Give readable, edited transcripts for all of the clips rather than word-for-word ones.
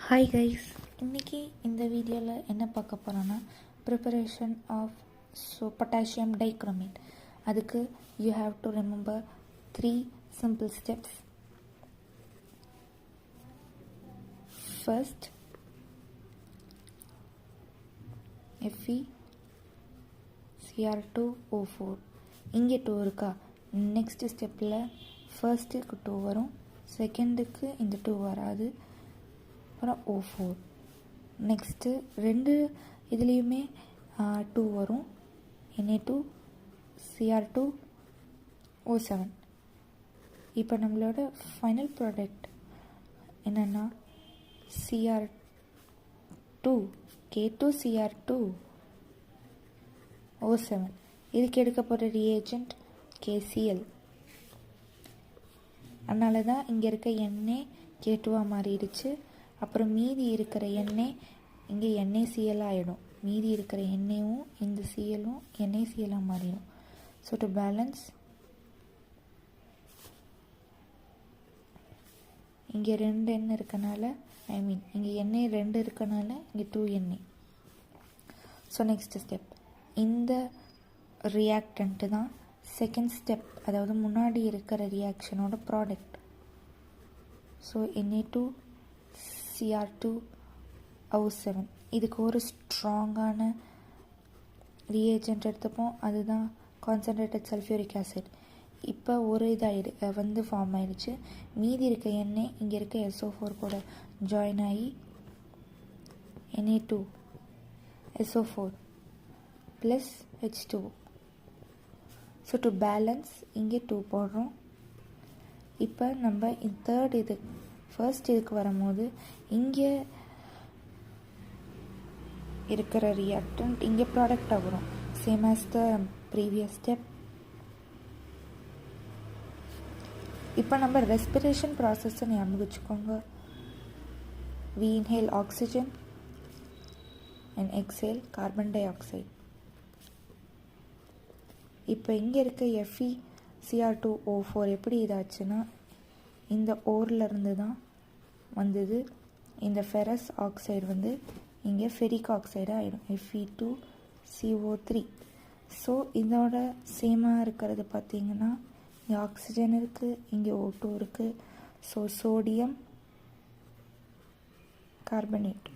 Hi guys, இன்றைக்கி இந்த வீடியோவில் என்ன பார்க்க போகிறோன்னா ப்ரிப்பரேஷன் ஆஃப் பொட்டாசியம் டைக்ரோமேட். அதுக்கு you have to remember 3 simple steps. First, FeCr2O4. இங்கே 2 இருக்கா? நெக்ஸ்ட் ஸ்டெப்பில் ஃபர்ஸ்ட்டுக்கு 2 வரும், செகண்டுக்கு இந்த 2 வராது, அப்புறம் O4. நெக்ஸ்ட்டு ரெண்டு இதுலேயுமே 2 வரும், Na2Cr2O7. இப்போ நம்மளோட ஃபைனல் ப்ராடக்ட் என்னென்னா K2Cr2O7. இதுக்கு எடுக்க போகிற ரியேஜெண்ட் KCl. அதனால தான் இங்கே இருக்க எண்ணெய் K2வாக மாறிடுச்சு. அப்புறம் மீதி இருக்கிற எண்ணெய் இங்கே NaCl ஆகிடும். மீதி இருக்கிற எண்ணெயும் இந்த சிஎலும் NaCl மாறிடும். ஸோ டு பேலன்ஸ் இங்கே 2 எண்ணெய் இருக்கனால, இங்கே எண்ணெய் 2 இருக்கனால இங்கே 2 எண்ணெய். ஸோ நெக்ஸ்ட் ஸ்டெப், இந்த ரியாக்டன்ட்டு தான் செகண்ட் ஸ்டெப், அதாவது முன்னாடி இருக்கிற ரியாக்ஷனோட ப்ராடக்ட். So Na2Cr2O7. இதுக்கு ஒரு ஸ்ட்ராங்கான ரியேஜெண்ட் எடுத்துப்போம், அதுதான் கான்சன்ட்ரேட்டட் சல்ஃபியூரிக் ஆசிட். இப்போ ஒரு ஃபார்ம் ஆயிடுச்சு. மீதி இருக்க எண்ணெய் இங்கே இருக்க SO4 கூட ஜாயின் ஆகி Na2SO4 + H2O. So to balance இங்கே 2 போடுறோம். இப்போ நம்ம ஃபர்ஸ்ட் இதுக்கு வரும்போது இங்கே இருக்கிற ரியாக்டன்ட் இங்கே ப்ராடக்டாக வரும், same as the previous step. இப்போ நம்ம ரெஸ்பிரேஷன் ப்ராசஸை ஞாபகம் வச்சுக்கோங்க. we inhale oxygen and exhale carbon dioxide. இப்போ இங்கே இருக்க FeCr2O4 எப்படி இதாச்சுன்னா, இந்த ஓர்லேருந்து தான் வந்தது. இந்த ஃபெரஸ் ஆக்சைடு இங்கே ஃபெரிக் ஆக்சைடு ஆகிடும், Fe2CO3. ஸோ இதோட சேமாக இருக்கிறது பார்த்திங்கன்னா, இங்கே ஆக்சிஜன் இருக்குது, இங்கே O2 இருக்குது. So sodium carbonate.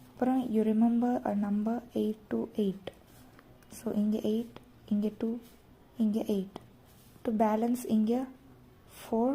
அப்புறம் you remember a number 8 to 8. So இங்கே 8, இங்கே 2, இங்கே 8. டு பேலன்ஸ் இங்கே 4